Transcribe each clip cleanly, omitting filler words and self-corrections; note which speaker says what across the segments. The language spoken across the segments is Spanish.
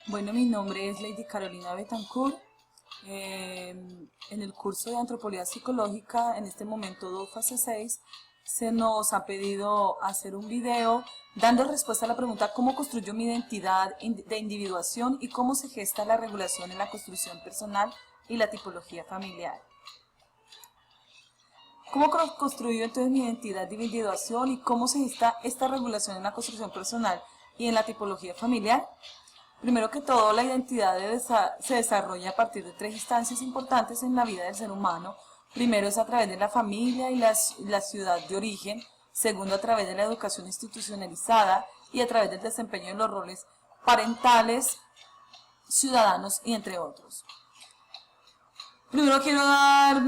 Speaker 1: Bueno, mi nombre es Lady Carolina Betancourt. En el curso de Antropología Psicológica, en este momento 2 fase 6, se nos ha pedido hacer un video dando respuesta a la pregunta ¿cómo construyo mi identidad de individuación y cómo se gesta la regulación en la construcción personal y la tipología familiar? ¿Cómo construyo entonces mi identidad de individuación y cómo se gesta esta regulación en la construcción personal y en la tipología familiar? Primero que todo, la identidad se desarrolla a partir de 3 instancias importantes en la vida del ser humano. Primero es a través de la familia y la ciudad de origen. Segundo, a través de la educación institucionalizada y a través del desempeño de los roles parentales, ciudadanos y entre otros. Primero quiero dar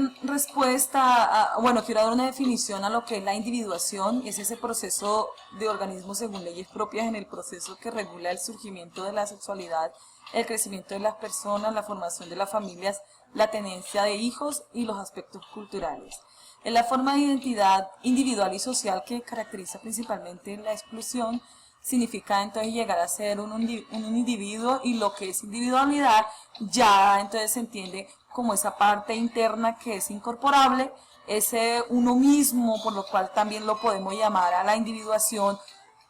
Speaker 1: quiero dar una definición a lo que es la individuación. Es ese proceso de organismo según leyes propias en el proceso que regula el surgimiento de la sexualidad, el crecimiento de las personas, la formación de las familias, la tenencia de hijos y los aspectos culturales. Es la forma de identidad individual y social que caracteriza principalmente la exclusión. Significa entonces llegar a ser un individuo, y lo que es individualidad ya entonces se entiende como esa parte interna que es incorporable, ese uno mismo, por lo cual también lo podemos llamar a la individuación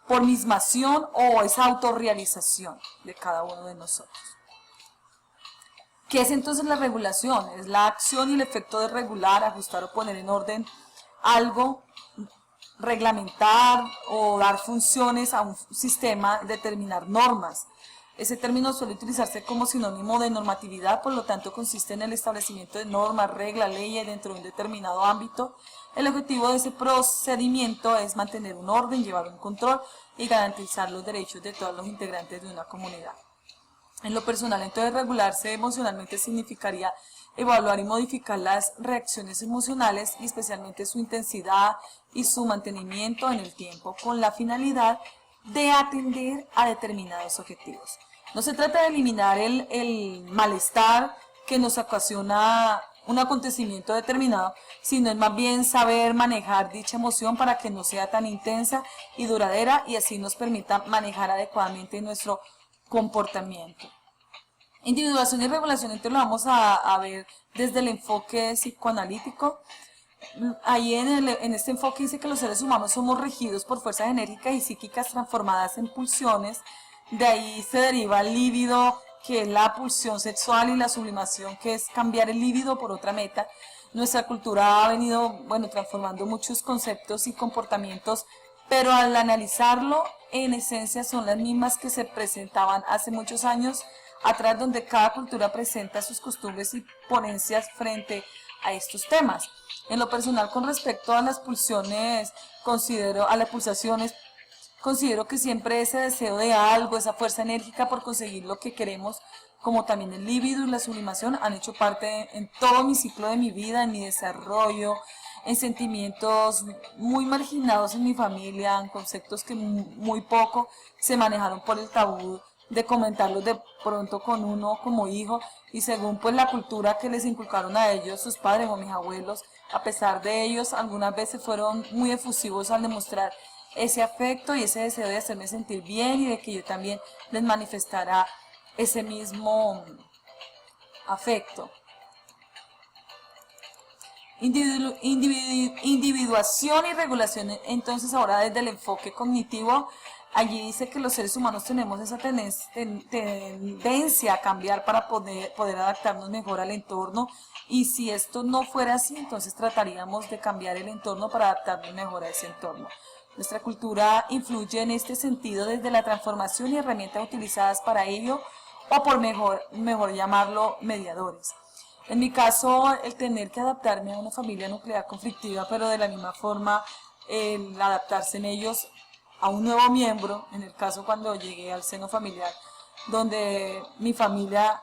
Speaker 1: por mismación o esa autorrealización de cada uno de nosotros. ¿Qué es entonces la regulación? Es la acción y el efecto de regular, ajustar o poner en orden algo, reglamentar o dar funciones a un sistema, determinar normas. Ese término suele utilizarse como sinónimo de normatividad, por lo tanto consiste en el establecimiento de normas, reglas, leyes dentro de un determinado ámbito. El objetivo de ese procedimiento es mantener un orden, llevar un control y garantizar los derechos de todos los integrantes de una comunidad. En lo personal, entonces, regularse emocionalmente significaría evaluar y modificar las reacciones emocionales y especialmente su intensidad y su mantenimiento en el tiempo con la finalidad de atender a determinados objetivos. No se trata de eliminar el malestar que nos ocasiona un acontecimiento determinado, sino es más bien saber manejar dicha emoción para que no sea tan intensa y duradera y así nos permita manejar adecuadamente nuestro comportamiento. Individuación y regulación, entonces lo vamos a ver desde el enfoque psicoanalítico. Ahí en este enfoque dice que los seres humanos somos regidos por fuerzas enérgicas y psíquicas transformadas en pulsiones. De ahí se deriva el líbido, que es la pulsión sexual, y la sublimación, que es cambiar el líbido por otra meta. Nuestra cultura ha venido transformando muchos conceptos y comportamientos, pero al analizarlo, en esencia son las mismas que se presentaban hace muchos años atrás, donde cada cultura presenta sus costumbres y ponencias frente a estos temas. En lo personal, con respecto a las pulsiones, considero que siempre ese deseo de algo, esa fuerza enérgica por conseguir lo que queremos, como también el líbido y la sublimación, han hecho parte en todo mi ciclo de mi vida, en mi desarrollo, en sentimientos muy marginados en mi familia, en conceptos que muy poco se manejaron por el tabú de comentarlos de pronto con uno como hijo, y según pues la cultura que les inculcaron a ellos sus padres o mis abuelos. A pesar de ellos, algunas veces fueron muy efusivos al demostrar ese afecto y ese deseo de hacerme sentir bien y de que yo también les manifestara ese mismo afecto. Individuación y regulación, entonces ahora desde el enfoque cognitivo, allí dice que los seres humanos tenemos esa tendencia a cambiar para poder adaptarnos mejor al entorno, y si esto no fuera así, entonces trataríamos de cambiar el entorno para adaptarnos mejor a ese entorno. Nuestra cultura influye en este sentido desde la transformación y herramientas utilizadas para ello, o por mejor llamarlo, mediadores. En mi caso, el tener que adaptarme a una familia nuclear conflictiva, pero de la misma forma el adaptarse en ellos a un nuevo miembro, en el caso cuando llegué al seno familiar, donde mi familia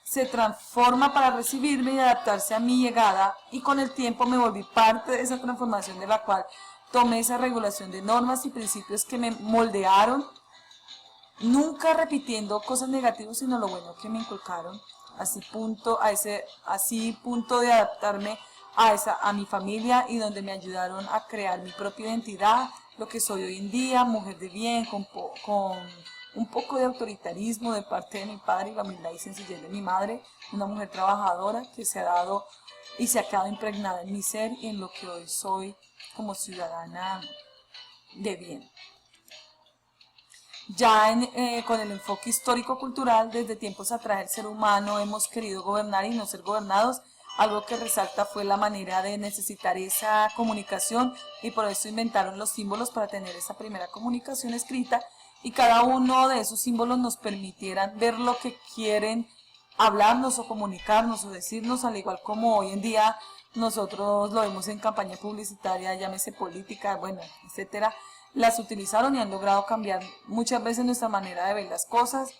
Speaker 1: se transforma para recibirme y adaptarse a mi llegada, y con el tiempo me volví parte de esa transformación, de la cual tomé esa regulación de normas y principios que me moldearon, nunca repitiendo cosas negativas, sino lo bueno que me inculcaron. Así punto de adaptarme a mi familia, y donde me ayudaron a crear mi propia identidad, lo que soy hoy en día, mujer de bien, con un poco de autoritarismo de parte de mi padre y la humildad y sencillez de mi madre, una mujer trabajadora que se ha dado y se ha quedado impregnada en mi ser y en lo que hoy soy como ciudadana de bien. Ya con el enfoque histórico-cultural, desde tiempos atrás el ser humano hemos querido gobernar y no ser gobernados. Algo que resalta fue la manera de necesitar esa comunicación y por eso inventaron los símbolos para tener esa primera comunicación escrita y cada uno de esos símbolos nos permitieran ver lo que quieren hablarnos o comunicarnos o decirnos, al igual como hoy en día nosotros lo vemos en campaña publicitaria, llámese política, bueno, etcétera. Las utilizaron y han logrado cambiar muchas veces nuestra manera de ver las cosas,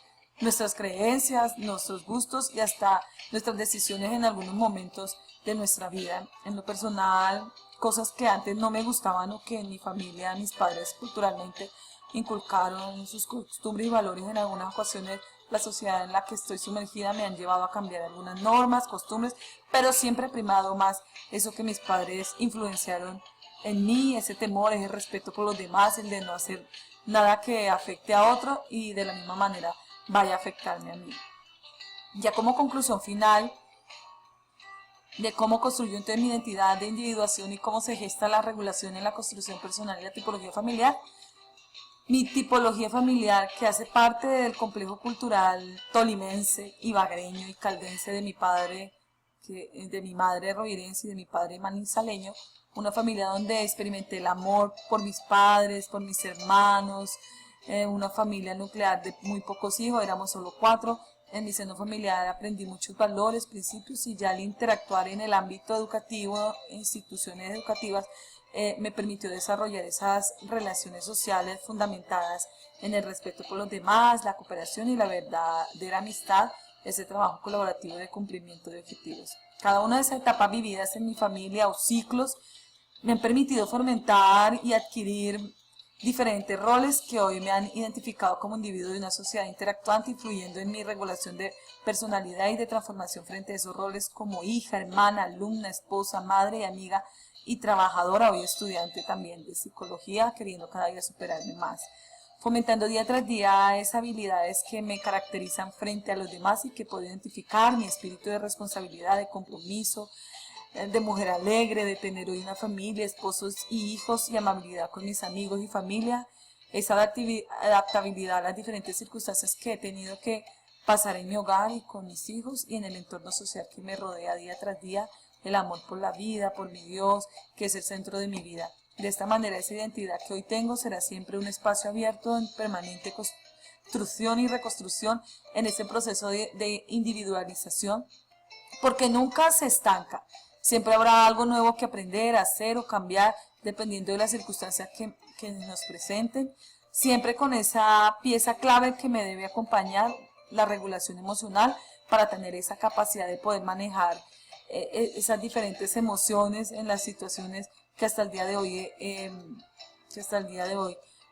Speaker 1: nuestras creencias, nuestros gustos y hasta nuestras decisiones en algunos momentos de nuestra vida. En lo personal, cosas que antes no me gustaban o que en mi familia, mis padres culturalmente inculcaron sus costumbres y valores, en algunas ocasiones la sociedad en la que estoy sumergida me han llevado a cambiar algunas normas, costumbres, pero siempre he primado más eso que mis padres influenciaron en mí, ese temor, ese respeto por los demás, el de no hacer nada que afecte a otro y de la misma manera vaya a afectarme a mí. Ya como conclusión final de cómo construyo entonces mi identidad de individuación y cómo se gesta la regulación en la construcción personal y la tipología familiar, mi tipología familiar, que hace parte del complejo cultural tolimense, ibaguereño y caldense de mi padre, de mi madre rovirense y de mi padre manizaleño, una familia donde experimenté el amor por mis padres, por mis hermanos, una familia nuclear de muy pocos hijos, éramos solo 4. En mi seno familiar aprendí muchos valores, principios y ya al interactuar en el ámbito educativo, instituciones educativas, me permitió desarrollar esas relaciones sociales fundamentadas en el respeto por los demás, la cooperación y la verdadera amistad, ese trabajo colaborativo de cumplimiento de objetivos. Cada una de esas etapas vividas en mi familia o ciclos me han permitido fomentar y adquirir diferentes roles que hoy me han identificado como individuo de una sociedad interactuante, influyendo en mi regulación de personalidad y de transformación frente a esos roles como hija, hermana, alumna, esposa, madre y amiga y trabajadora, hoy estudiante también de psicología, queriendo cada día superarme más, fomentando día tras día esas habilidades que me caracterizan frente a los demás y que puedo identificar, mi espíritu de responsabilidad, de compromiso, de mujer alegre, de tener hoy una familia, esposos y hijos y amabilidad con mis amigos y familia, esa adaptabilidad a las diferentes circunstancias que he tenido que pasar en mi hogar y con mis hijos y en el entorno social que me rodea día tras día, el amor por la vida, por mi Dios, que es el centro de mi vida. De esta manera, esa identidad que hoy tengo será siempre un espacio abierto en permanente construcción y reconstrucción en ese proceso de individualización, porque nunca se estanca. Siempre habrá algo nuevo que aprender, hacer o cambiar, dependiendo de las circunstancias que nos presenten. Siempre con esa pieza clave que me debe acompañar, la regulación emocional, para tener esa capacidad de poder manejar esas diferentes emociones en las situaciones que hasta el día de hoy,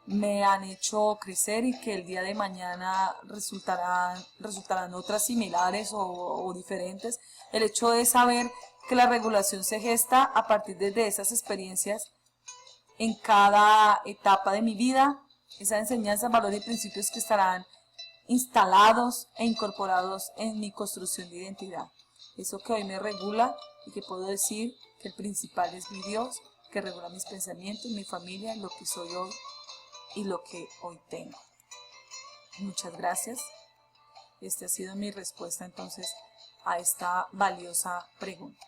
Speaker 1: me han hecho crecer y que el día de mañana resultarán otras similares o diferentes. El hecho de saber que la regulación se gesta a partir de esas experiencias en cada etapa de mi vida, esas enseñanzas, valores y principios que estarán instalados e incorporados en mi construcción de identidad. Eso que hoy me regula y que puedo decir que el principal es mi Dios, que regula mis pensamientos, mi familia, lo que soy hoy y lo que hoy tengo. Muchas gracias. Esta ha sido mi respuesta entonces a esta valiosa pregunta.